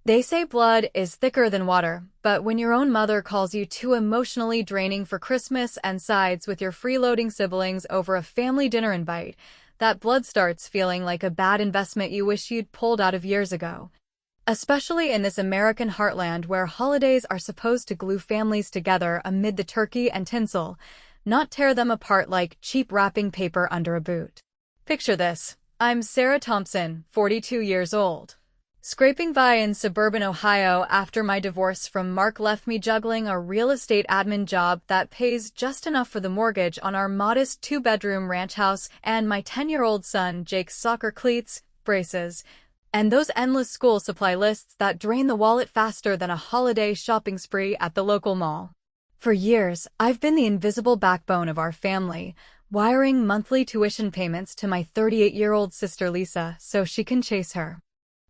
They say blood is thicker than water, but when your own mother calls you too emotionally draining for Christmas and sides with your freeloading siblings over a family dinner invite, that blood starts feeling like a bad investment you wish you'd pulled out of years ago. Especially in this American heartland where holidays are supposed to glue families together amid the turkey and tinsel, not tear them apart like cheap wrapping paper under a boot. Picture this. I'm Sarah Thompson, 42 years old. Scraping by in suburban Ohio after my divorce from Mark left me juggling a real estate admin job that pays just enough for the mortgage on our modest two-bedroom ranch house and my 10-year-old son Jake's soccer cleats, braces, and those endless school supply lists that drain the wallet faster than a holiday shopping spree at the local mall. For years, I've been the invisible backbone of our family, wiring monthly tuition payments to my 38-year-old sister Lisa so she can chase her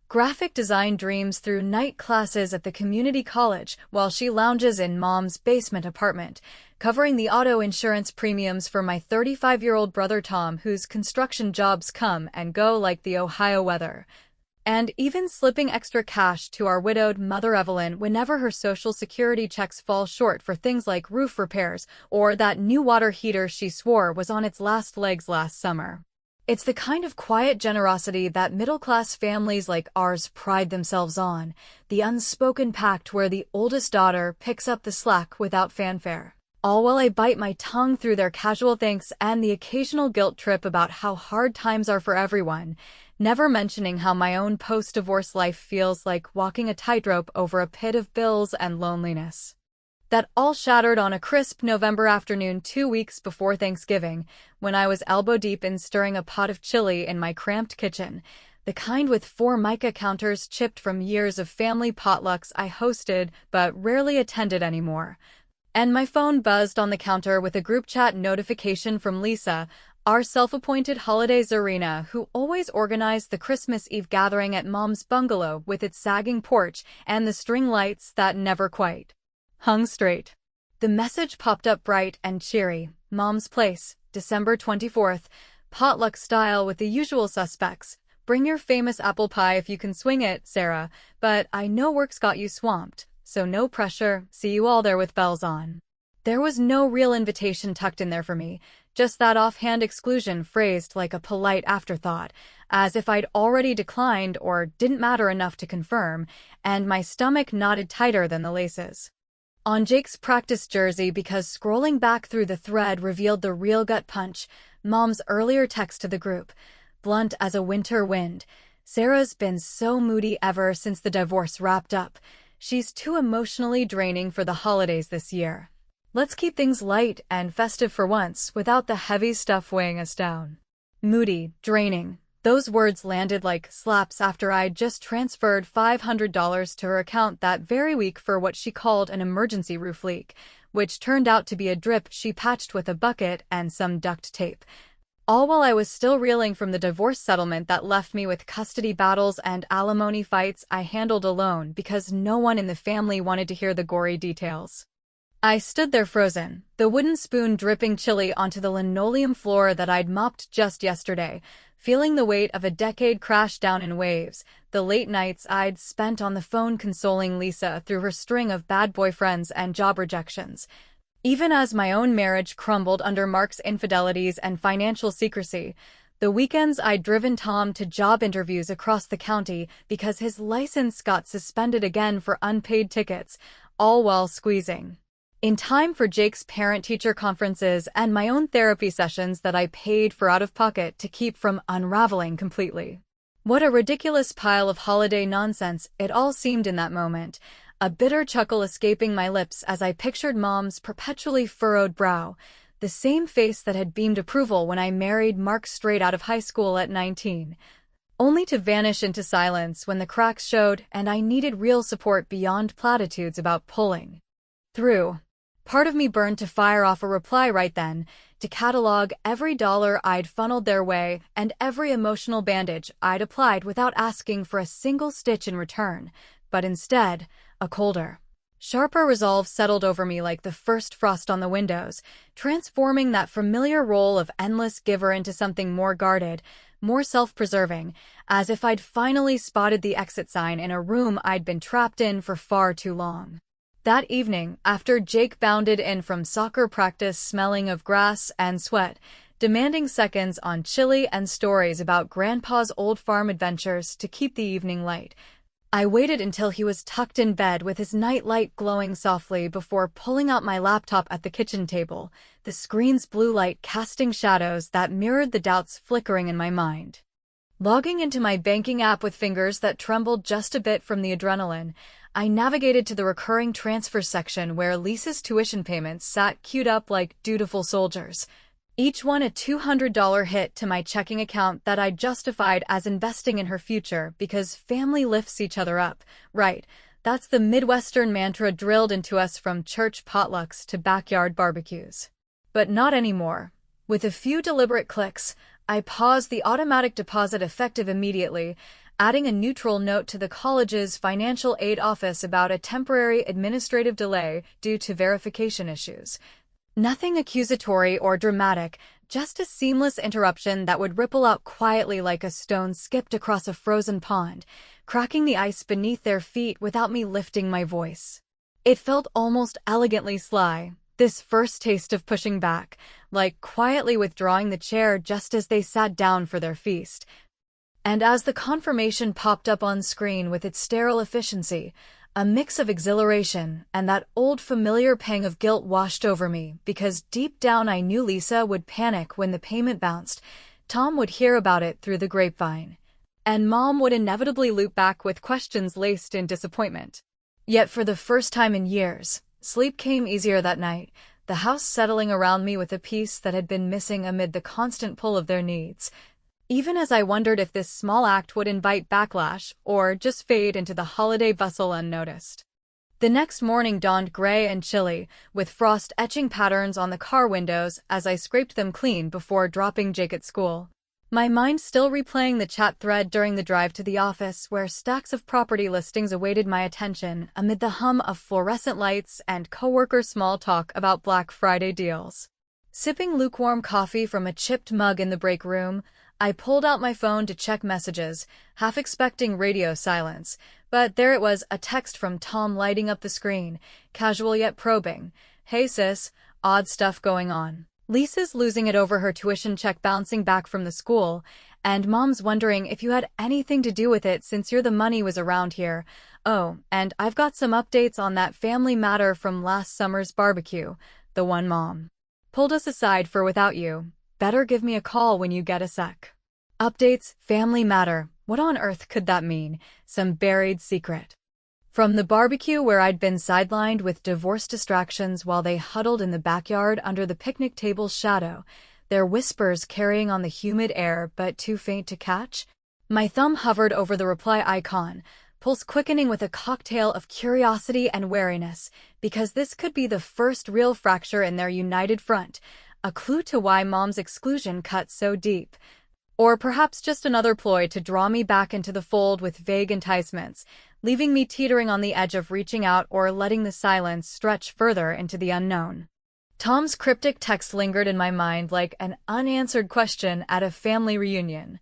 graphic design dreams through night classes at the community college while she lounges in mom's basement apartment, covering the auto insurance premiums for my 35-year-old brother Tom, whose construction jobs come and go like the Ohio weather, and even slipping extra cash to our widowed mother Evelyn whenever her Social Security checks fall short for things like roof repairs or that new water heater she swore was on its last legs last summer. It's the kind of quiet generosity that middle-class families like ours pride themselves on, the unspoken pact where the oldest daughter picks up the slack without fanfare. All while I bite my tongue through their casual thanks and the occasional guilt trip about how hard times are for everyone, never mentioning how my own post-divorce life feels like walking a tightrope over a pit of bills and loneliness. That all shattered on a crisp November afternoon 2 weeks before Thanksgiving, when I was elbow-deep in stirring a pot of chili in my cramped kitchen, the kind with 4 mica counters chipped from years of family potlucks I hosted but rarely attended anymore. And my phone buzzed on the counter with a group chat notification from Lisa, our self-appointed holiday czarina who always organized the Christmas Eve gathering at Mom's bungalow with its sagging porch and the string lights that never quite hung straight. The message popped up bright and cheery. Mom's Place, December 24th, potluck style with the usual suspects. Bring your famous apple pie if you can swing it, Sarah, but I know work's got you swamped, so no pressure, see you all there with bells on. There was no real invitation tucked in there for me, just that offhand exclusion phrased like a polite afterthought, as if I'd already declined or didn't matter enough to confirm, and my stomach knotted tighter than the laces on Jake's practice jersey because scrolling back through the thread revealed the real gut punch, Mom's earlier text to the group, blunt as a winter wind. Sarah's been so moody ever since the divorce wrapped up. She's too emotionally draining for the holidays this year. Let's keep things light and festive for once without the heavy stuff weighing us down. Moody, draining. Those words landed like slaps after I'd just transferred $500 to her account that very week for what she called an emergency roof leak, which turned out to be a drip she patched with a bucket and some duct tape. All while I was still reeling from the divorce settlement that left me with custody battles and alimony fights I handled alone because no one in the family wanted to hear the gory details. I stood there frozen, the wooden spoon dripping chili onto the linoleum floor that I'd mopped just yesterday, feeling the weight of a decade crash down in waves, the late nights I'd spent on the phone consoling Lisa through her string of bad boyfriends and job rejections. Even as my own marriage crumbled under Mark's infidelities and financial secrecy, the weekends I'd driven Tom to job interviews across the county because his license got suspended again for unpaid tickets, all while squeezing in time for Jake's parent-teacher conferences and my own therapy sessions that I paid for out of pocket to keep from unraveling completely. What a ridiculous pile of holiday nonsense it all seemed in that moment, a bitter chuckle escaping my lips as I pictured Mom's perpetually furrowed brow, the same face that had beamed approval when I married Mark straight out of high school at 19, only to vanish into silence when the cracks showed and I needed real support beyond platitudes about pulling through. Part of me burned to fire off a reply right then, to catalog every dollar I'd funneled their way and every emotional bandage I'd applied without asking for a single stitch in return, but instead, a colder Sharper resolve settled over me like the first frost on the windows, transforming that familiar role of endless giver into something more guarded, more self-preserving, as if I'd finally spotted the exit sign in a room I'd been trapped in for far too long. That evening, after Jake bounded in from soccer practice smelling of grass and sweat, demanding seconds on chili and stories about Grandpa's old farm adventures to keep the evening light, I waited until he was tucked in bed with his nightlight glowing softly before pulling out my laptop at the kitchen table, the screen's blue light casting shadows that mirrored the doubts flickering in my mind. Logging into my banking app with fingers that trembled just a bit from the adrenaline, I navigated to the recurring transfer section where Lisa's tuition payments sat queued up like dutiful soldiers, each one a $200 hit to my checking account that I justified as investing in her future because family lifts each other up, right? That's the Midwestern mantra drilled into us from church potlucks to backyard barbecues. But not anymore. With a few deliberate clicks, I paused the automatic deposit effective immediately, adding a neutral note to the college's financial aid office about a temporary administrative delay due to verification issues. Nothing accusatory or dramatic, just a seamless interruption that would ripple out quietly like a stone skipped across a frozen pond, cracking the ice beneath their feet without me lifting my voice. It felt almost elegantly sly, this first taste of pushing back, like quietly withdrawing the chair just as they sat down for their feast. And as the confirmation popped up on screen with its sterile efficiency, a mix of exhilaration and that old familiar pang of guilt washed over me because deep down I knew Lisa would panic when the payment bounced, Tom would hear about it through the grapevine, and Mom would inevitably loop back with questions laced in disappointment. Yet for the first time in years, sleep came easier that night, the house settling around me with a peace that had been missing amid the constant pull of their needs, even as I wondered if this small act would invite backlash or just fade into the holiday bustle unnoticed. The next morning dawned gray and chilly, with frost etching patterns on the car windows as I scraped them clean before dropping Jake at school. My mind still replaying the chat thread during the drive to the office where stacks of property listings awaited my attention amid the hum of fluorescent lights and coworker small talk about Black Friday deals. Sipping lukewarm coffee from a chipped mug in the break room, I pulled out my phone to check messages, half expecting radio silence, but there it was, a text from Tom lighting up the screen, casual yet probing. "Hey sis, odd stuff going on. Lisa's losing it over her tuition check bouncing back from the school, and Mom's wondering if you had anything to do with it since you're the money was around here. Oh, and I've got some updates on that family matter from last summer's barbecue, the one Mom pulled us aside for without you. Better give me a call when you get a sec." Updates, family matter, what on earth could that mean? Some buried secret. From the barbecue where I'd been sidelined with divorce distractions while they huddled in the backyard under the picnic table's shadow, their whispers carrying on the humid air but too faint to catch, my thumb hovered over the reply icon, pulse quickening with a cocktail of curiosity and wariness, because this could be the first real fracture in their united front, a clue to why Mom's exclusion cut so deep. Or perhaps just another ploy to draw me back into the fold with vague enticements, leaving me teetering on the edge of reaching out or letting the silence stretch further into the unknown. Tom's cryptic text lingered in my mind like an unanswered question at a family reunion,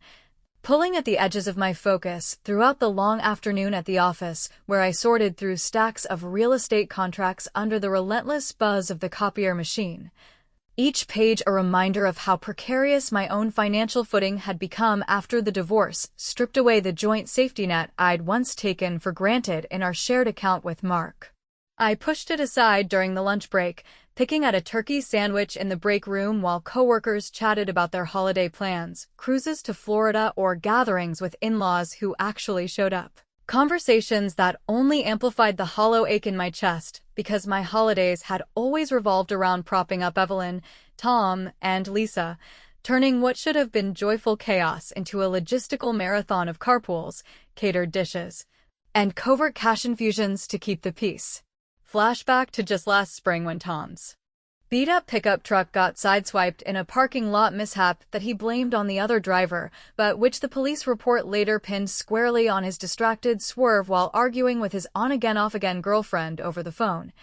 pulling at the edges of my focus throughout the long afternoon at the office where I sorted through stacks of real estate contracts under the relentless buzz of the copier machine. Each page a reminder of how precarious my own financial footing had become after the divorce stripped away the joint safety net I'd once taken for granted in our shared account with Mark. I pushed it aside during the lunch break, picking at a turkey sandwich in the break room while coworkers chatted about their holiday plans, cruises to Florida or gatherings with in-laws who actually showed up. Conversations that only amplified the hollow ache in my chest because my holidays had always revolved around propping up Evelyn, Tom, and Lisa, turning what should have been joyful chaos into a logistical marathon of carpools, catered dishes, and covert cash infusions to keep the peace. Flashback to just last spring when Tom's beat-up pickup truck got sideswiped in a parking lot mishap that he blamed on the other driver, but which the police report later pinned squarely on his distracted swerve while arguing with his on-again off-again girlfriend over the phone,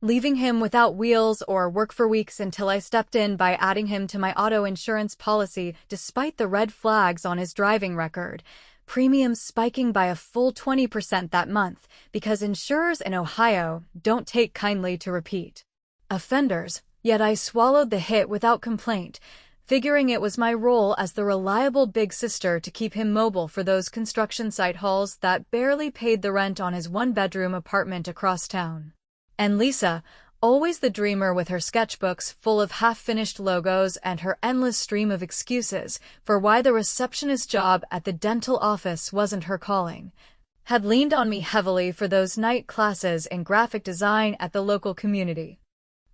leaving him without wheels or work for weeks until I stepped in by adding him to my auto insurance policy despite the red flags on his driving record, premiums spiking by a full 20% that month because insurers in Ohio don't take kindly to repeat offenders. Yet I swallowed the hit without complaint, figuring it was my role as the reliable big sister to keep him mobile for those construction site hauls that barely paid the rent on his one-bedroom apartment across town. And Lisa, always the dreamer with her sketchbooks full of half-finished logos and her endless stream of excuses for why the receptionist job at the dental office wasn't her calling, had leaned on me heavily for those night classes in graphic design at the local community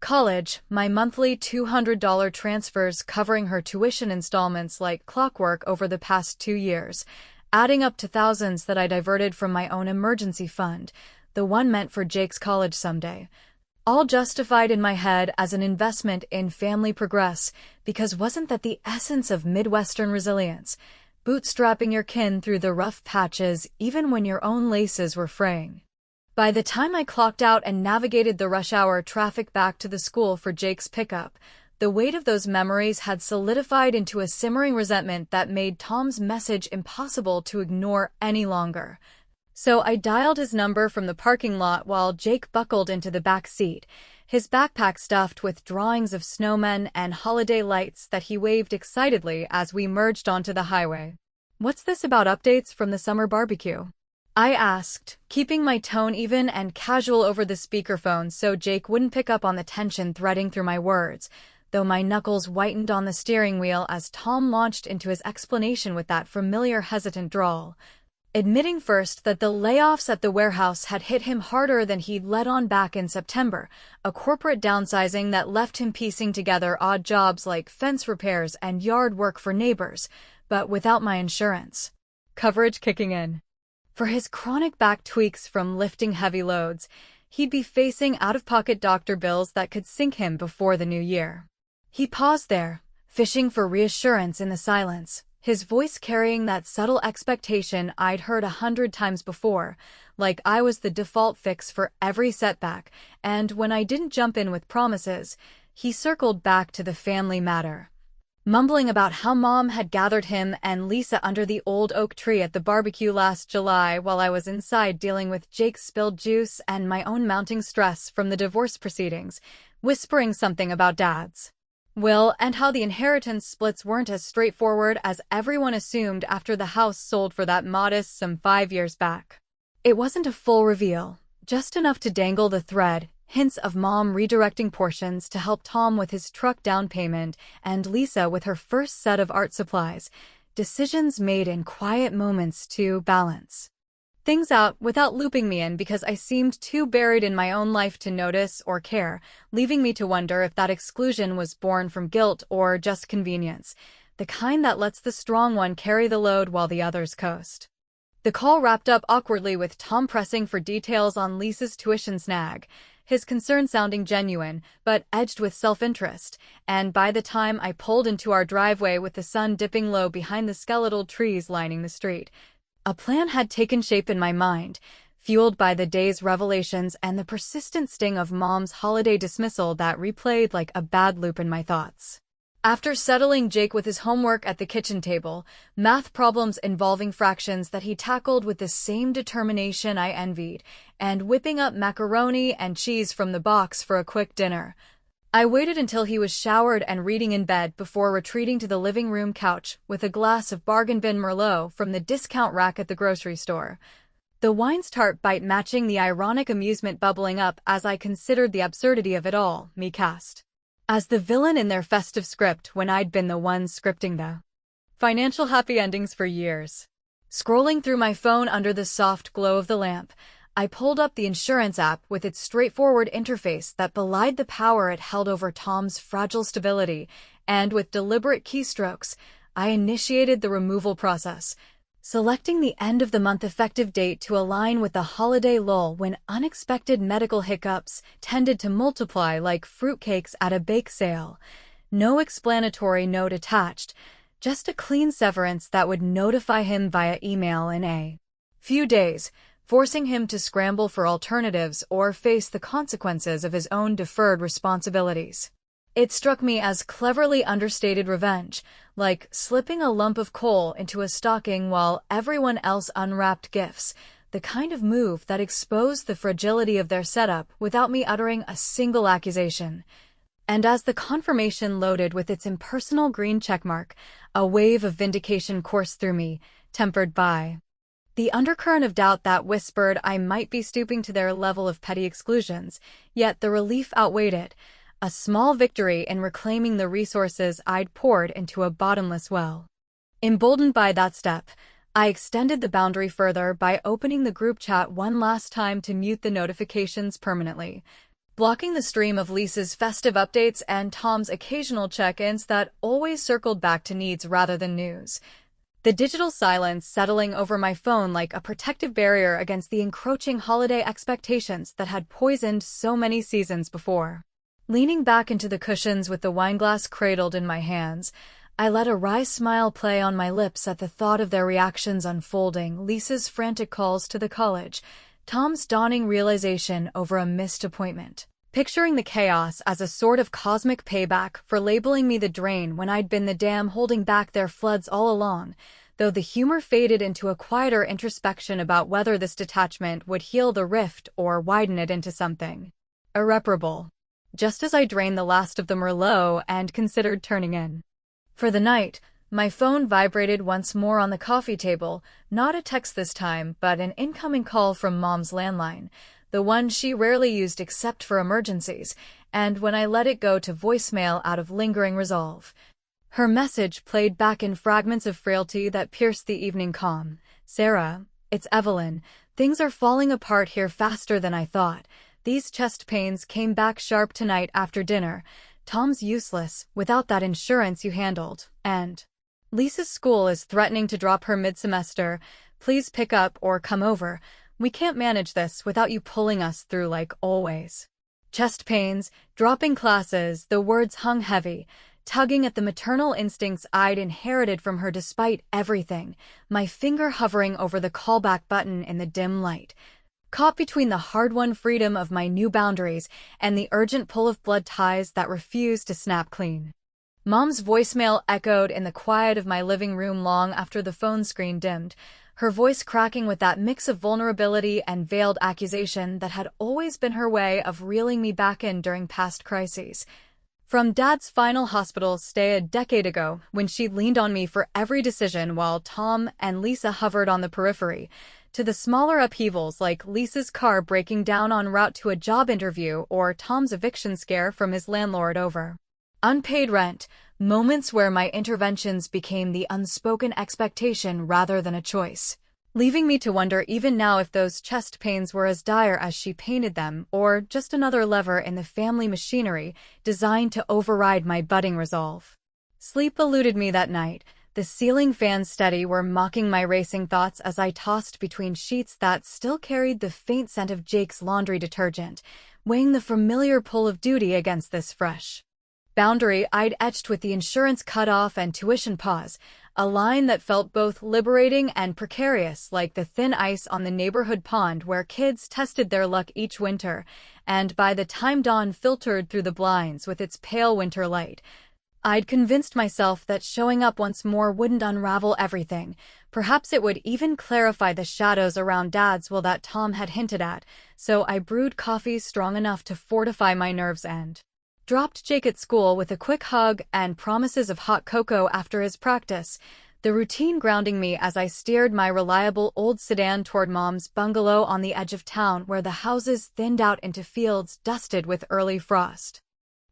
college, my monthly $200 transfers covering her tuition installments like clockwork over the past 2 years, adding up to thousands that I diverted from my own emergency fund, the one meant for Jake's college someday, all justified in my head as an investment in family progress, because wasn't that the essence of Midwestern resilience, bootstrapping your kin through the rough patches even when your own laces were fraying? By the time I clocked out and navigated the rush hour traffic back to the school for Jake's pickup, the weight of those memories had solidified into a simmering resentment that made Tom's message impossible to ignore any longer. So I dialed his number from the parking lot while Jake buckled into the back seat, his backpack stuffed with drawings of snowmen and holiday lights that he waved excitedly as we merged onto the highway. "What's this about updates from the summer barbecue?" I asked, keeping my tone even and casual over the speakerphone so Jake wouldn't pick up on the tension threading through my words, though my knuckles whitened on the steering wheel as Tom launched into his explanation with that familiar hesitant drawl, admitting first that the layoffs at the warehouse had hit him harder than he'd let on back in September, a corporate downsizing that left him piecing together odd jobs like fence repairs and yard work for neighbors, but without my insurance coverage kicking in. For his chronic back tweaks from lifting heavy loads, he'd be facing out-of-pocket doctor bills that could sink him before the new year. He paused there, fishing for reassurance in the silence, his voice carrying that subtle expectation I'd heard 100 times before, like I was the default fix for every setback, and when I didn't jump in with promises, he circled back to the family matter, mumbling about how Mom had gathered him and Lisa under the old oak tree at the barbecue last July while I was inside dealing with Jake's spilled juice and my own mounting stress from the divorce proceedings, whispering something about Dad's will and how the inheritance splits weren't as straightforward as everyone assumed after the house sold for that modest sum 5 years back. It wasn't a full reveal, just enough to dangle the thread, hints of Mom redirecting portions to help Tom with his truck down payment and Lisa with her first set of art supplies, decisions made in quiet moments to balance things out without looping me in because I seemed too buried in my own life to notice or care, leaving me to wonder if that exclusion was born from guilt or just convenience, the kind that lets the strong one carry the load while the others coast. The call wrapped up awkwardly with Tom pressing for details on Lisa's tuition snag, his concern sounding genuine, but edged with self-interest, and by the time I pulled into our driveway with the sun dipping low behind the skeletal trees lining the street, a plan had taken shape in my mind, fueled by the day's revelations and the persistent sting of Mom's holiday dismissal that replayed like a bad loop in my thoughts. After settling Jake with his homework at the kitchen table, math problems involving fractions that he tackled with the same determination I envied, and whipping up macaroni and cheese from the box for a quick dinner, I waited until he was showered and reading in bed before retreating to the living room couch with a glass of bargain bin Merlot from the discount rack at the grocery store, the wine's tart bite matching the ironic amusement bubbling up as I considered the absurdity of it all, me cast as the villain in their festive script when I'd been the one scripting the financial happy endings for years. Scrolling through my phone under the soft glow of the lamp, I pulled up the insurance app with its straightforward interface that belied the power it held over Tom's fragile stability, and with deliberate keystrokes, I initiated the removal process, selecting the end-of-the-month effective date to align with the holiday lull when unexpected medical hiccups tended to multiply like fruitcakes at a bake sale. No explanatory note attached, just a clean severance that would notify him via email in a few days, forcing him to scramble for alternatives or face the consequences of his own deferred responsibilities. It struck me as cleverly understated revenge, like slipping a lump of coal into a stocking while everyone else unwrapped gifts, the kind of move that exposed the fragility of their setup without me uttering a single accusation. And as the confirmation loaded with its impersonal green checkmark, a wave of vindication coursed through me, tempered by the undercurrent of doubt that whispered I might be stooping to their level of petty exclusions, yet the relief outweighed it. A small victory in reclaiming the resources I'd poured into a bottomless well. Emboldened by that step, I extended the boundary further by opening the group chat one last time to mute the notifications permanently, blocking the stream of Lisa's festive updates and Tom's occasional check-ins that always circled back to needs rather than news. The digital silence settling over my phone like a protective barrier against the encroaching holiday expectations that had poisoned so many seasons before. Leaning back into the cushions with the wineglass cradled in my hands, I let a wry smile play on my lips at the thought of their reactions unfolding, Lisa's frantic calls to the college, Tom's dawning realization over a missed appointment. Picturing the chaos as a sort of cosmic payback for labeling me the drain when I'd been the dam holding back their floods all along, though the humor faded into a quieter introspection about whether this detachment would heal the rift or widen it into something irreparable. Just as I drained the last of the Merlot and considered turning in for the night, my phone vibrated once more on the coffee table, not a text this time, but an incoming call from Mom's landline, the one she rarely used except for emergencies, and when I let it go to voicemail out of lingering resolve, her message played back in fragments of frailty that pierced the evening calm. Sarah, it's Evelyn. Things are falling apart here faster than I thought. These chest pains came back sharp tonight after dinner. Tom's useless, without that insurance you handled, and Lisa's school is threatening to drop her mid-semester. Please pick up or come over. We can't manage this without you pulling us through like always. Chest pains, dropping classes, the words hung heavy, tugging at the maternal instincts I'd inherited from her despite everything, my finger hovering over the callback button in the dim light. Caught between the hard-won freedom of my new boundaries and the urgent pull of blood ties that refused to snap clean. Mom's voicemail echoed in the quiet of my living room long after the phone screen dimmed, her voice cracking with that mix of vulnerability and veiled accusation that had always been her way of reeling me back in during past crises. From Dad's final hospital stay a decade ago, when she leaned on me for every decision while Tom and Lisa hovered on the periphery, to the smaller upheavals like Lisa's car breaking down en route to a job interview or Tom's eviction scare from his landlord over unpaid rent, moments where my interventions became the unspoken expectation rather than a choice, leaving me to wonder even now if those chest pains were as dire as she painted them or just another lever in the family machinery designed to override my budding resolve. Sleep eluded me that night. The ceiling fans steady were mocking my racing thoughts as I tossed between sheets that still carried the faint scent of Jake's laundry detergent, weighing the familiar pull of duty against this fresh boundary I'd etched with the insurance cutoff and tuition pause, a line that felt both liberating and precarious like the thin ice on the neighborhood pond where kids tested their luck each winter, and by the time dawn filtered through the blinds with its pale winter light, I'd convinced myself that showing up once more wouldn't unravel everything. Perhaps it would even clarify the shadows around Dad's will that Tom had hinted at, so I brewed coffee strong enough to fortify my nerves and dropped Jake at school with a quick hug and promises of hot cocoa after his practice, the routine grounding me as I steered my reliable old sedan toward Mom's bungalow on the edge of town where the houses thinned out into fields dusted with early frost.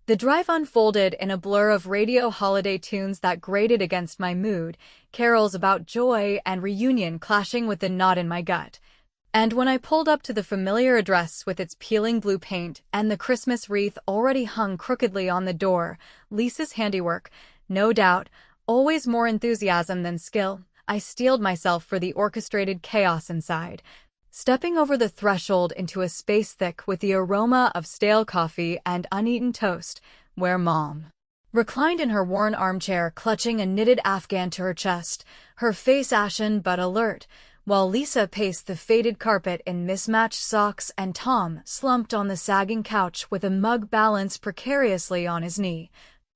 The drive unfolded in a blur of radio holiday tunes that grated against my mood, carols about joy and reunion clashing with the knot in my gut. And when I pulled up to the familiar address with its peeling blue paint and the Christmas wreath already hung crookedly on the door, Lisa's handiwork, no doubt, always more enthusiasm than skill, I steeled myself for the orchestrated chaos inside, stepping over the threshold into a space thick with the aroma of stale coffee and uneaten toast, where Mom reclined in her worn armchair, clutching a knitted afghan to her chest, her face ashen but alert, while Lisa paced the faded carpet in mismatched socks and Tom slumped on the sagging couch with a mug balanced precariously on his knee,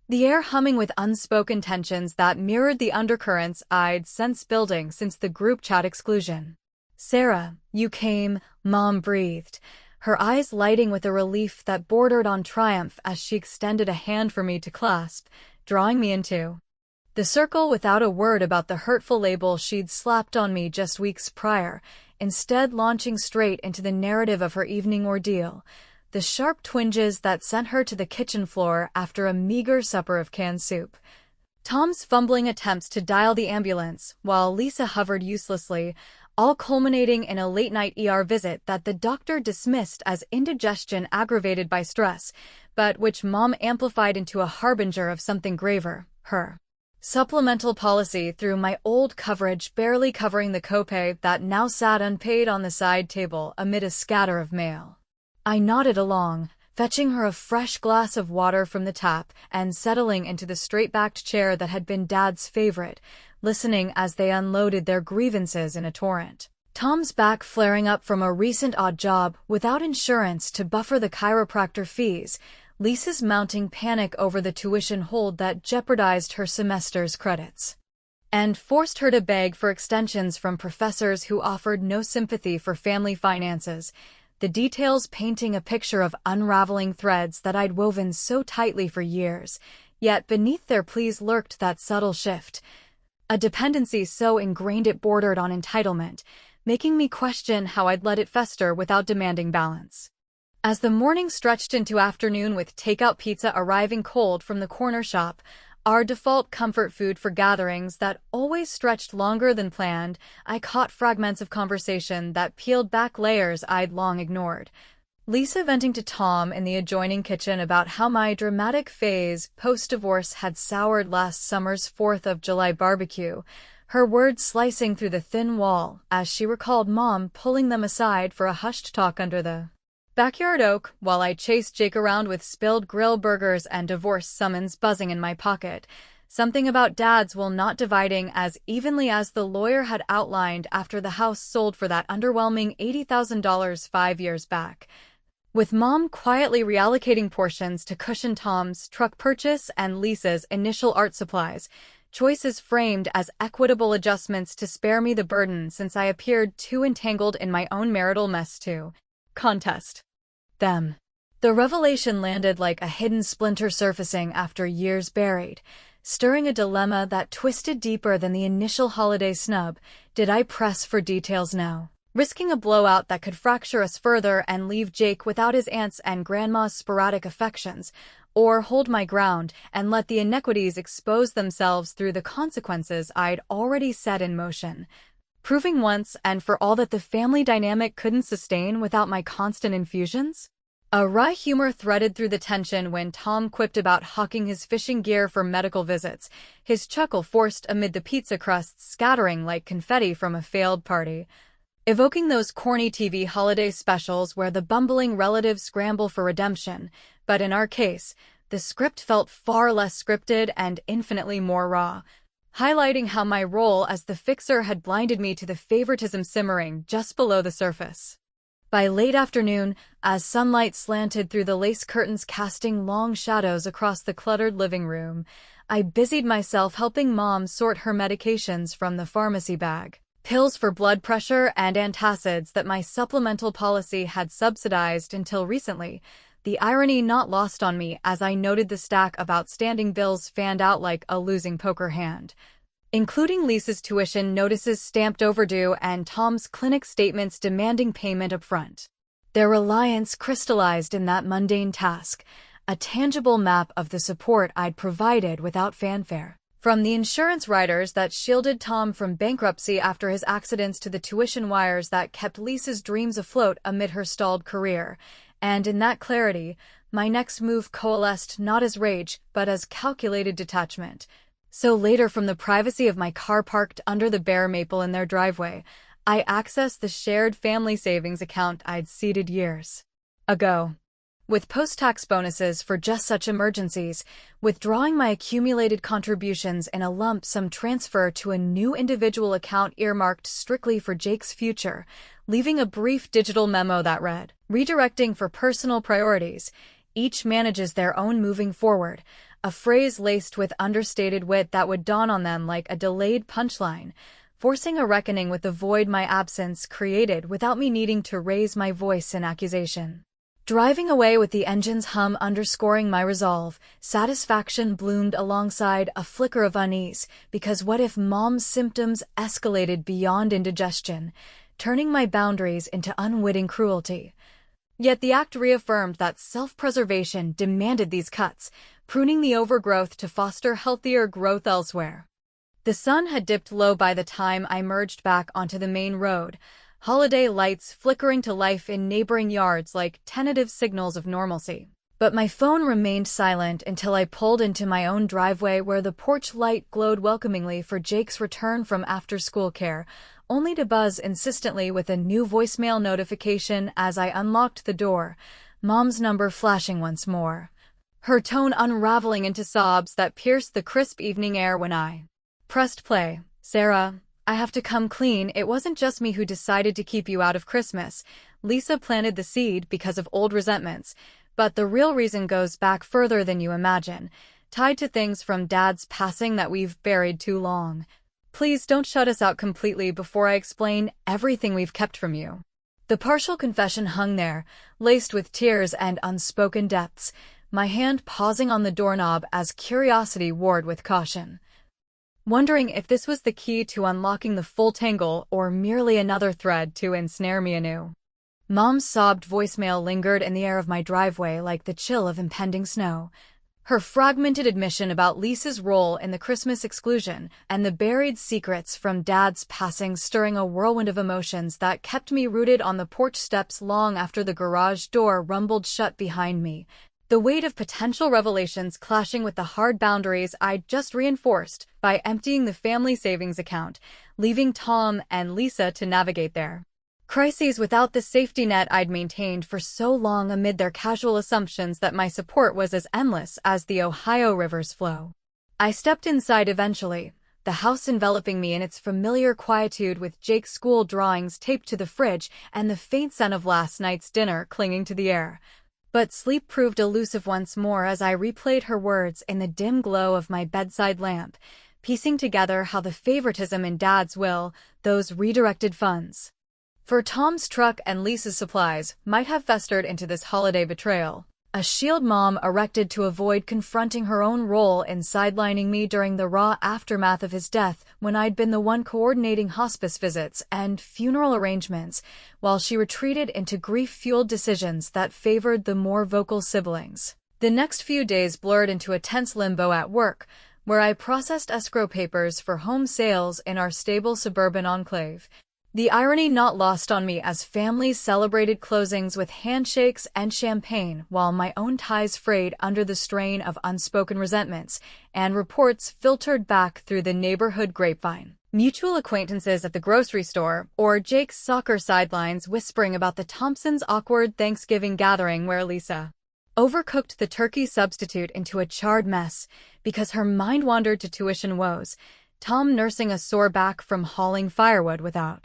the air humming with unspoken tensions that mirrored the undercurrents I'd sensed building since the group chat exclusion. "Sarah, you came," Mom breathed, her eyes lighting with a relief that bordered on triumph as she extended a hand for me to clasp, drawing me into the circle without a word about the hurtful label she'd slapped on me just weeks prior, instead launching straight into the narrative of her evening ordeal, the sharp twinges that sent her to the kitchen floor after a meager supper of canned soup, Tom's fumbling attempts to dial the ambulance while Lisa hovered uselessly, all culminating in a late-night ER visit that the doctor dismissed as indigestion aggravated by stress, but which Mom amplified into a harbinger of something graver, her supplemental policy through my old coverage barely covering the copay that now sat unpaid on the side table amid a scatter of mail. I nodded along, fetching her a fresh glass of water from the tap and settling into the straight-backed chair that had been Dad's favorite, listening as they unloaded their grievances in a torrent. Tom's back flaring up from a recent odd job without insurance to buffer the chiropractor fees, Lisa's mounting panic over the tuition hold that jeopardized her semester's credits and forced her to beg for extensions from professors who offered no sympathy for family finances, the details painting a picture of unraveling threads that I'd woven so tightly for years, yet beneath their pleas lurked that subtle shift, a dependency so ingrained it bordered on entitlement, making me question how I'd let it fester without demanding balance. As the morning stretched into afternoon with takeout pizza arriving cold from the corner shop, our default comfort food for gatherings that always stretched longer than planned, I caught fragments of conversation that peeled back layers I'd long ignored. Lisa venting to Tom in the adjoining kitchen about how my dramatic phase post-divorce had soured last summer's 4th of July barbecue, her words slicing through the thin wall as she recalled Mom pulling them aside for a hushed talk under the backyard oak while I chased Jake around with spilled grill burgers and divorce summons buzzing in my pocket, something about Dad's will not dividing as evenly as the lawyer had outlined after the house sold for that underwhelming $80,000 5 years back, with Mom quietly reallocating portions to cushion Tom's truck purchase and Lisa's initial art supplies, choices framed as equitable adjustments to spare me the burden since I appeared too entangled in my own marital mess to contest them. The revelation landed like a hidden splinter surfacing after years buried, stirring a dilemma that twisted deeper than the initial holiday snub. Did I press for details now, risking a blowout that could fracture us further and leave Jake without his aunts and grandma's sporadic affections, or hold my ground and let the inequities expose themselves through the consequences I'd already set in motion, proving once and for all that the family dynamic couldn't sustain without my constant infusions? A wry humor threaded through the tension when Tom quipped about hawking his fishing gear for medical visits, his chuckle forced amid the pizza crusts scattering like confetti from a failed party, evoking those corny TV holiday specials where the bumbling relatives scramble for redemption, but in our case, the script felt far less scripted and infinitely more raw, highlighting how my role as the fixer had blinded me to the favoritism simmering just below the surface. By late afternoon, as sunlight slanted through the lace curtains casting long shadows across the cluttered living room, I busied myself helping Mom sort her medications from the pharmacy bag, pills for blood pressure and antacids that my supplemental policy had subsidized until recently, the irony not lost on me as I noted the stack of outstanding bills fanned out like a losing poker hand, including Lisa's tuition notices stamped overdue and Tom's clinic statements demanding payment upfront. Their reliance crystallized in that mundane task, a tangible map of the support I'd provided without fanfare. From the insurance riders that shielded Tom from bankruptcy after his accidents to the tuition wires that kept Lisa's dreams afloat amid her stalled career, and in that clarity, my next move coalesced not as rage but as calculated detachment. So later, from the privacy of my car parked under the bare maple in their driveway, I accessed the shared family savings account I'd seeded years ago. With post-tax bonuses for just such emergencies, withdrawing my accumulated contributions in a lump sum transfer to a new individual account earmarked strictly for Jake's future, leaving a brief digital memo that read, "Redirecting for personal priorities. Each manages their own moving forward," a phrase laced with understated wit that would dawn on them like a delayed punchline, forcing a reckoning with the void my absence created without me needing to raise my voice in accusation. Driving away with the engine's hum underscoring my resolve, satisfaction bloomed alongside a flicker of unease, because what if Mom's symptoms escalated beyond indigestion, turning my boundaries into unwitting cruelty? Yet the act reaffirmed that self-preservation demanded these cuts, pruning the overgrowth to foster healthier growth elsewhere. The sun had dipped low by the time I merged back onto the main road, holiday lights flickering to life in neighboring yards like tentative signals of normalcy. But my phone remained silent until I pulled into my own driveway where the porch light glowed welcomingly for Jake's return from after-school care, only to buzz insistently with a new voicemail notification as I unlocked the door, Mom's number flashing once more, her tone unraveling into sobs that pierced the crisp evening air when I pressed play. "Sarah, I have to come clean. It wasn't just me who decided to keep you out of Christmas. Lisa planted the seed because of old resentments, but the real reason goes back further than you imagine, tied to things from Dad's passing that we've buried too long. Please don't shut us out completely before I explain everything we've kept from you." The partial confession hung there, laced with tears and unspoken depths, my hand pausing on the doorknob as curiosity warred with caution, wondering if this was the key to unlocking the full tangle or merely another thread to ensnare me anew. Mom's sobbed voicemail lingered in the air of my driveway like the chill of impending snow, her fragmented admission about Lisa's role in the Christmas exclusion and the buried secrets from Dad's passing stirring a whirlwind of emotions that kept me rooted on the porch steps long after the garage door rumbled shut behind me, the weight of potential revelations clashing with the hard boundaries I'd just reinforced by emptying the family savings account, leaving Tom and Lisa to navigate their crises without the safety net I'd maintained for so long amid their casual assumptions that my support was as endless as the Ohio River's flow. I stepped inside eventually, the house enveloping me in its familiar quietude with Jake's school drawings taped to the fridge and the faint scent of last night's dinner clinging to the air. But sleep proved elusive once more as I replayed her words in the dim glow of my bedside lamp, piecing together how the favoritism in Dad's will, those redirected funds for Tom's truck and Lisa's supplies, might have festered into this holiday betrayal, a shield Mom erected to avoid confronting her own role in sidelining me during the raw aftermath of his death when I'd been the one coordinating hospice visits and funeral arrangements, while she retreated into grief-fueled decisions that favored the more vocal siblings. The next few days blurred into a tense limbo at work, where I processed escrow papers for home sales in our stable suburban enclave, the irony not lost on me as families celebrated closings with handshakes and champagne while my own ties frayed under the strain of unspoken resentments and reports filtered back through the neighborhood grapevine. Mutual acquaintances at the grocery store or Jake's soccer sidelines whispering about the Thompsons' awkward Thanksgiving gathering where Lisa overcooked the turkey substitute into a charred mess because her mind wandered to tuition woes, Tom nursing a sore back from hauling firewood without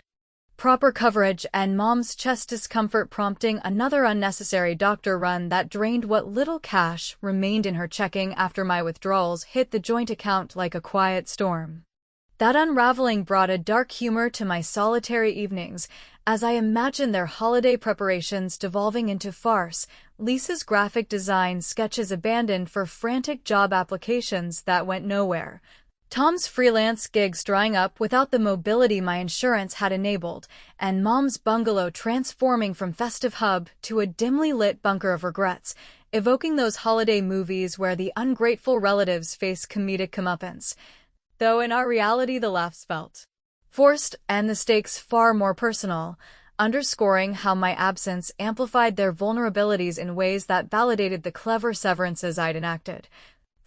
proper coverage, and Mom's chest discomfort prompting another unnecessary doctor run that drained what little cash remained in her checking after my withdrawals hit the joint account like a quiet storm. That unraveling brought a dark humor to my solitary evenings, as I imagined their holiday preparations devolving into farce, Lisa's graphic design sketches abandoned for frantic job applications that went nowhere, Tom's freelance gigs drying up without the mobility my insurance had enabled, and Mom's bungalow transforming from festive hub to a dimly lit bunker of regrets, evoking those holiday movies where the ungrateful relatives face comedic comeuppance. Though in our reality the laughs felt forced and the stakes far more personal, underscoring how my absence amplified their vulnerabilities in ways that validated the clever severances I'd enacted.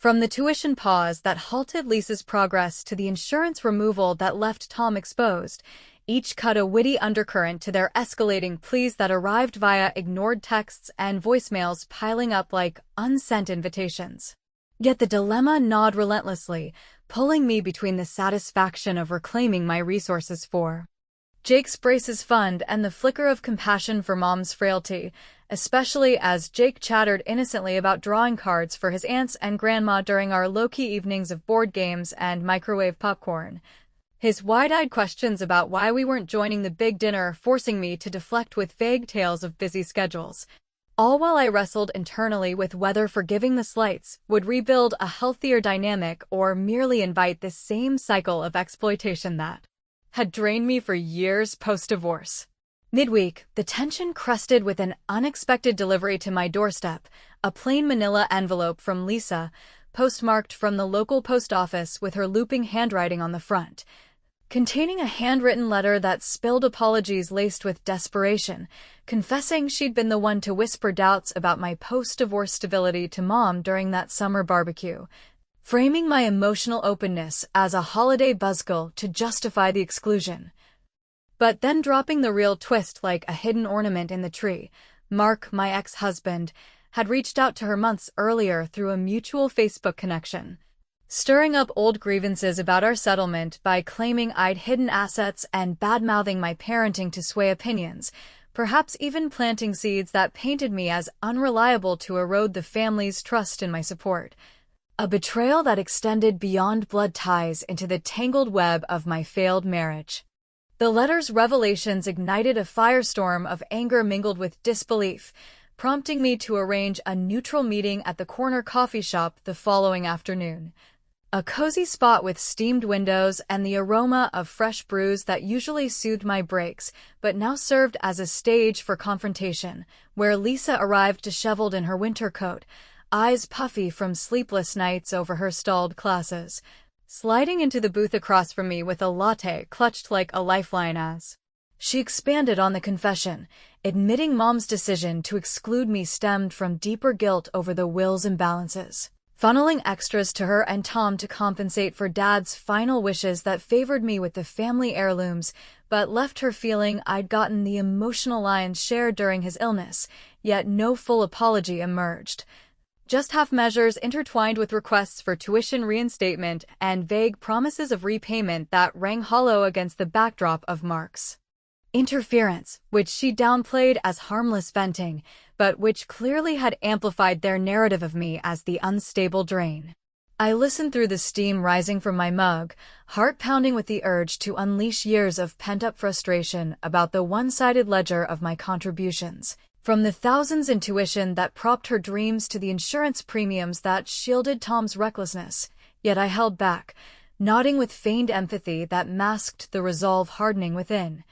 From the tuition pause that halted Lisa's progress to the insurance removal that left Tom exposed, each cut a witty undercurrent to their escalating pleas that arrived via ignored texts and voicemails piling up like unsent invitations. Yet the dilemma gnawed relentlessly, pulling me between the satisfaction of reclaiming my resources for Jake's braces fund and the flicker of compassion for Mom's frailty, especially as Jake chattered innocently about drawing cards for his aunts and grandma during our low-key evenings of board games and microwave popcorn. His wide-eyed questions about why we weren't joining the big dinner forcing me to deflect with vague tales of busy schedules. All while I wrestled internally with whether forgiving the slights would rebuild a healthier dynamic or merely invite the same cycle of exploitation that had drained me for years post-divorce. Midweek, the tension crested with an unexpected delivery to my doorstep, a plain manila envelope from Lisa, postmarked from the local post office with her looping handwriting on the front, containing a handwritten letter that spilled apologies laced with desperation, confessing she'd been the one to whisper doubts about my post-divorce stability to Mom during that summer barbecue, framing my emotional openness as a holiday buzzkill to justify the exclusion. But then dropping the real twist like a hidden ornament in the tree, Mark, my ex-husband, had reached out to her months earlier through a mutual Facebook connection, stirring up old grievances about our settlement by claiming I'd hidden assets and bad-mouthing my parenting to sway opinions, perhaps even planting seeds that painted me as unreliable to erode the family's trust in my support. A betrayal that extended beyond blood ties into the tangled web of my failed marriage. The letter's revelations ignited a firestorm of anger mingled with disbelief, prompting me to arrange a neutral meeting at the corner coffee shop the following afternoon. A cozy spot with steamed windows and the aroma of fresh brews that usually soothed my breaks, but now served as a stage for confrontation, where Lisa arrived disheveled in her winter coat, eyes puffy from sleepless nights over her stalled classes, sliding into the booth across from me with a latte clutched like a lifeline as she expanded on the confession, admitting Mom's decision to exclude me stemmed from deeper guilt over the will's imbalances, funneling extras to her and Tom to compensate for Dad's final wishes that favored me with the family heirlooms, but left her feeling I'd gotten the emotional lion's share during his illness, yet no full apology emerged. Just half measures intertwined with requests for tuition reinstatement and vague promises of repayment that rang hollow against the backdrop of Mark's interference, which she downplayed as harmless venting, but which clearly had amplified their narrative of me as the unstable drain. I listened through the steam rising from my mug, heart pounding with the urge to unleash years of pent-up frustration about the one-sided ledger of my contributions. From the thousands in tuition that propped her dreams to the insurance premiums that shielded Tom's recklessness, yet I held back, nodding with feigned empathy that masked the resolve hardening within.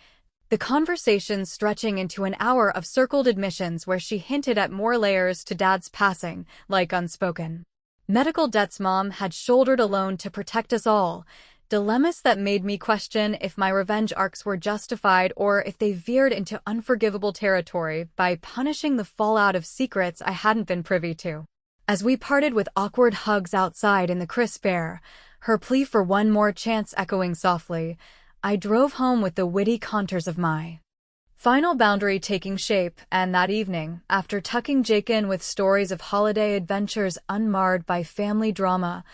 The conversation stretching into an hour of circled admissions where she hinted at more layers to Dad's passing, like unspoken medical debts Mom had shouldered alone to protect us all, dilemmas that made me question if my revenge arcs were justified or if they veered into unforgivable territory by punishing the fallout of secrets I hadn't been privy to. As we parted with awkward hugs outside in the crisp air, her plea for one more chance echoing softly, I drove home with the witty contours of my final boundary taking shape, and that evening, after tucking Jake in with stories of holiday adventures unmarred by family drama,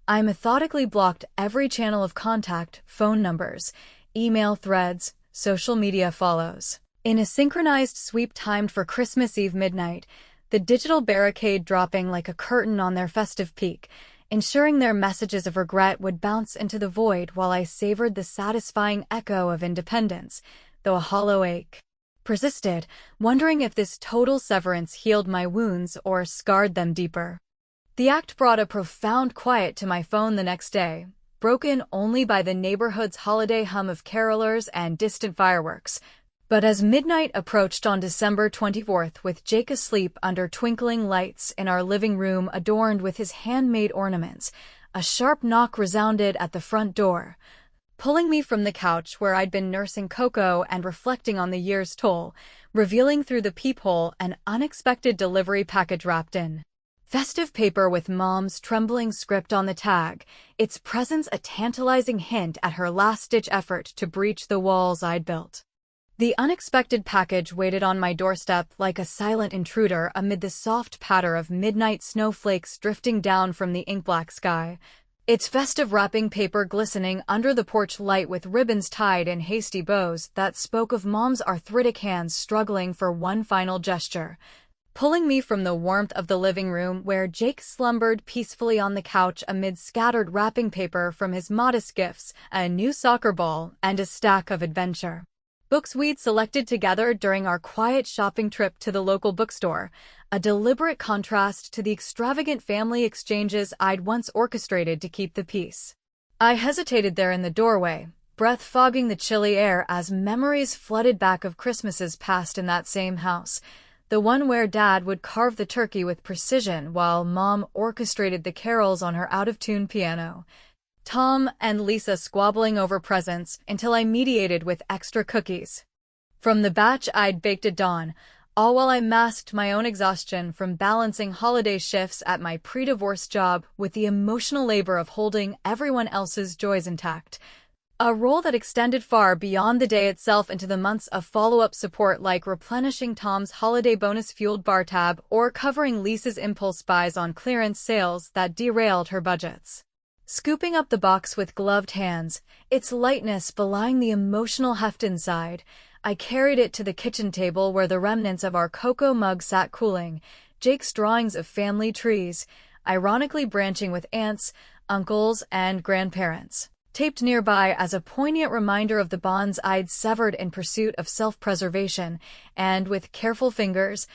I methodically blocked every channel of contact, phone numbers, email threads, social media follows. In a synchronized sweep timed for Christmas Eve midnight, the digital barricade dropping like a curtain on their festive peak, ensuring their messages of regret would bounce into the void while I savored the satisfying echo of independence, though a hollow ache persisted, wondering if this total severance healed my wounds or scarred them deeper. The act brought a profound quiet to my phone the next day, broken only by the neighborhood's holiday hum of carolers and distant fireworks. But as midnight approached on December 24th with Jake asleep under twinkling lights in our living room adorned with his handmade ornaments, a sharp knock resounded at the front door, pulling me from the couch where I'd been nursing Coco and reflecting on the year's toll, revealing through the peephole an unexpected delivery package wrapped in Festive paper with Mom's trembling script on the tag, its presence a tantalizing hint at her last-ditch effort to breach the walls I'd built. The unexpected package waited on my doorstep like a silent intruder amid the soft patter of midnight snowflakes drifting down from the ink-black sky, its festive wrapping paper glistening under the porch light with ribbons tied in hasty bows that spoke of Mom's arthritic hands struggling for one final gesture, pulling me from the warmth of the living room where Jake slumbered peacefully on the couch amid scattered wrapping paper from his modest gifts, a new soccer ball, and a stack of adventure books we'd selected together during our quiet shopping trip to the local bookstore, a deliberate contrast to the extravagant family exchanges I'd once orchestrated to keep the peace. I hesitated there in the doorway, breath fogging the chilly air as memories flooded back of Christmases past in that same house, the one where Dad would carve the turkey with precision while Mom orchestrated the carols on her out-of-tune piano, Tom and Lisa squabbling over presents until I mediated with extra cookies from the batch I'd baked at dawn, all while I masked my own exhaustion from balancing holiday shifts at my pre-divorce job with the emotional labor of holding everyone else's joys intact, a role that extended far beyond the day itself into the months of follow-up support like replenishing Tom's holiday bonus-fueled bar tab or covering Lisa's impulse buys on clearance sales that derailed her budgets. Scooping up the box with gloved hands, its lightness belying the emotional heft inside, I carried it to the kitchen table where the remnants of our cocoa mug sat cooling, Jake's drawings of family trees, ironically branching with aunts, uncles, and grandparents, taped nearby as a poignant reminder of the bonds I'd severed in pursuit of self-preservation, and with careful fingers,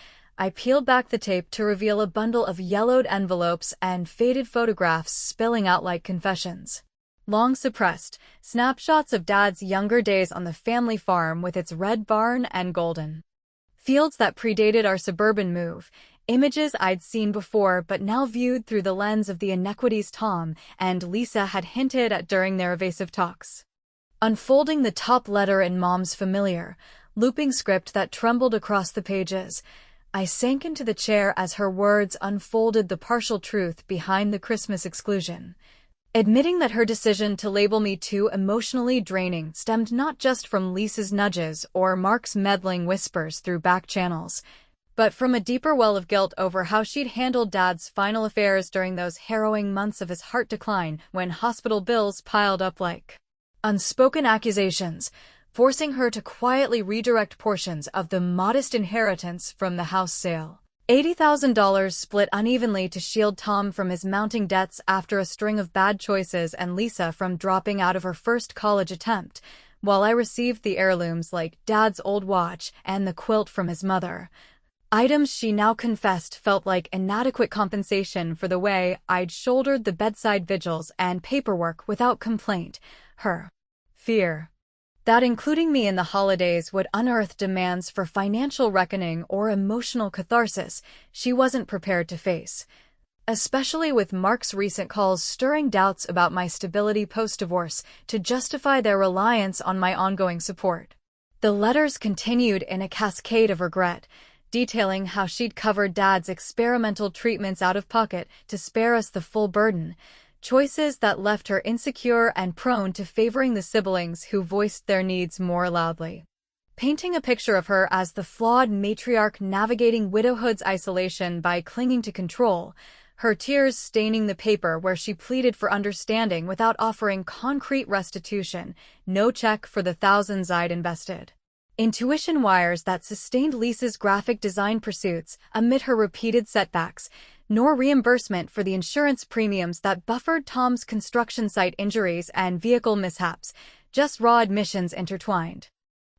I peeled back the tape to reveal a bundle of yellowed envelopes and faded photographs spilling out like confessions. Long suppressed, snapshots of Dad's younger days on the family farm with its red barn and golden fields that predated our suburban move, images I'd seen before but now viewed through the lens of the inequities Tom and Lisa had hinted at during their evasive talks. Unfolding the top letter in Mom's familiar, looping script that trembled across the pages, I sank into the chair as her words unfolded the partial truth behind the Christmas exclusion, admitting that her decision to label me too emotionally draining stemmed not just from Lisa's nudges or Mark's meddling whispers through back channels, but from a deeper well of guilt over how she'd handled Dad's final affairs during those harrowing months of his heart decline when hospital bills piled up like unspoken accusations, forcing her to quietly redirect portions of the modest inheritance from the house sale. $80,000 split unevenly to shield Tom from his mounting debts after a string of bad choices and Lisa from dropping out of her first college attempt, while I received the heirlooms like Dad's old watch and the quilt from his mother. Items she now confessed felt like inadequate compensation for the way I'd shouldered the bedside vigils and paperwork without complaint. Her fear that including me in the holidays would unearth demands for financial reckoning or emotional catharsis she wasn't prepared to face, especially with Mark's recent calls stirring doubts about my stability post-divorce to justify their reliance on my ongoing support. The letters continued in a cascade of regret, detailing how she'd covered Dad's experimental treatments out of pocket to spare us the full burden, choices that left her insecure and prone to favoring the siblings who voiced their needs more loudly. Painting a picture of her as the flawed matriarch navigating widowhood's isolation by clinging to control, her tears staining the paper where she pleaded for understanding without offering concrete restitution, no check for the thousands I'd invested. Intuition wires that sustained Lisa's graphic design pursuits amid her repeated setbacks, nor reimbursement for the insurance premiums that buffered Tom's construction site injuries and vehicle mishaps, just raw admissions intertwined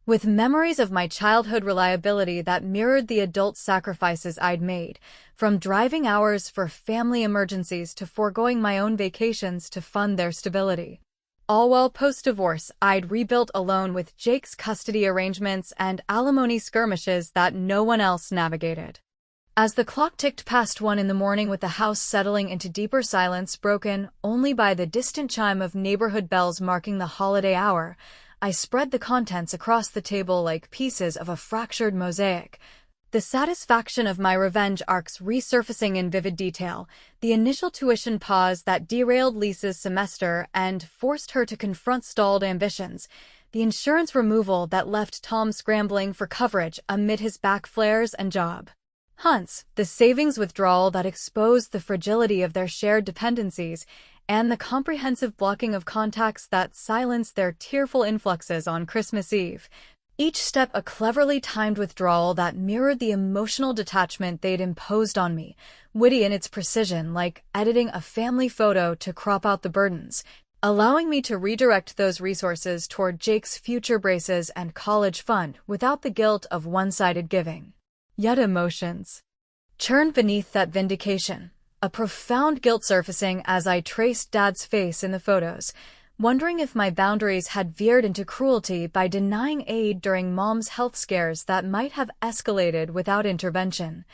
with memories of my childhood reliability that mirrored the adult sacrifices I'd made, from driving hours for family emergencies to foregoing my own vacations to fund their stability. All while post-divorce, I'd rebuilt alone with Jake's custody arrangements and alimony skirmishes that no one else navigated. As the clock ticked past 1 in the morning with the house settling into deeper silence broken only by the distant chime of neighborhood bells marking the holiday hour, I spread the contents across the table like pieces of a fractured mosaic, The satisfaction of my revenge arcs resurfacing in vivid detail, the initial tuition pause that derailed Lisa's semester and forced her to confront stalled ambitions, the insurance removal that left Tom scrambling for coverage amid his back flares and job hunts, the savings withdrawal that exposed the fragility of their shared dependencies, and the comprehensive blocking of contacts that silenced their tearful influxes on Christmas Eve. Each step a cleverly timed withdrawal that mirrored the emotional detachment they'd imposed on me, witty in its precision, like editing a family photo to crop out the burdens, allowing me to redirect those resources toward Jake's future braces and college fund without the guilt of one-sided giving. Yet emotions churned beneath that vindication, a profound guilt surfacing as I traced Dad's face in the photos, wondering if my boundaries had veered into cruelty by denying aid during Mom's health scares that might have escalated without intervention.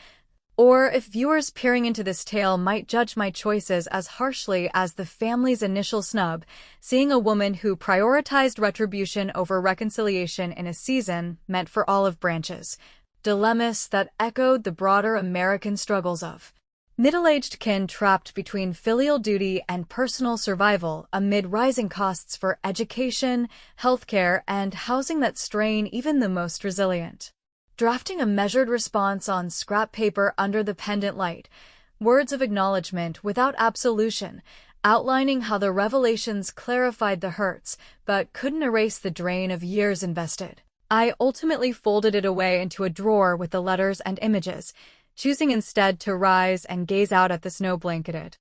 Or if viewers peering into this tale might judge my choices as harshly as the family's initial snub, seeing a woman who prioritized retribution over reconciliation in a season meant for olive branches. Dilemmas that echoed the broader American struggles of middle-aged kin trapped between filial duty and personal survival amid rising costs for education, healthcare, and housing that strain even the most resilient. Drafting a measured response on scrap paper under the pendant light, words of acknowledgement without absolution, outlining how the revelations clarified the hurts but couldn't erase the drain of years invested. I ultimately folded it away into a drawer with the letters and images, choosing instead to rise and gaze out at the snow-blanketed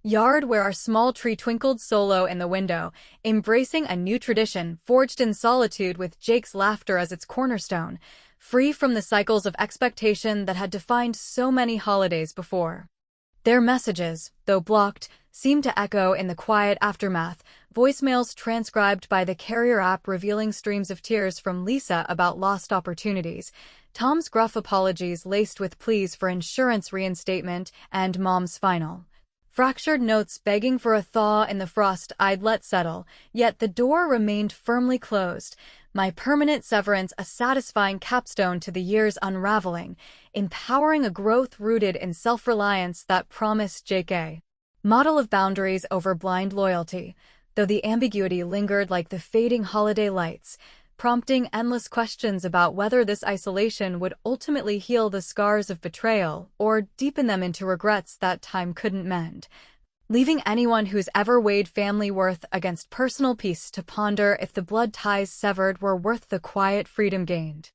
yard where our small tree twinkled solo in the window, embracing a new tradition forged in solitude with Jake's laughter as its cornerstone, free from the cycles of expectation that had defined so many holidays before. Their messages, though blocked, seemed to echo in the quiet aftermath, voicemails transcribed by the Carrier app revealing streams of tears from Lisa about lost opportunities, Tom's gruff apologies laced with pleas for insurance reinstatement, and Mom's final fractured notes begging for a thaw in the frost I'd let settle, yet the door remained firmly closed, my permanent severance a satisfying capstone to the year's unraveling, empowering a growth rooted in self-reliance that promised Jake a model of boundaries over blind loyalty, though the ambiguity lingered like the fading holiday lights, prompting endless questions about whether this isolation would ultimately heal the scars of betrayal or deepen them into regrets that time couldn't mend, leaving anyone who's ever weighed family worth against personal peace to ponder if the blood ties severed were worth the quiet freedom gained.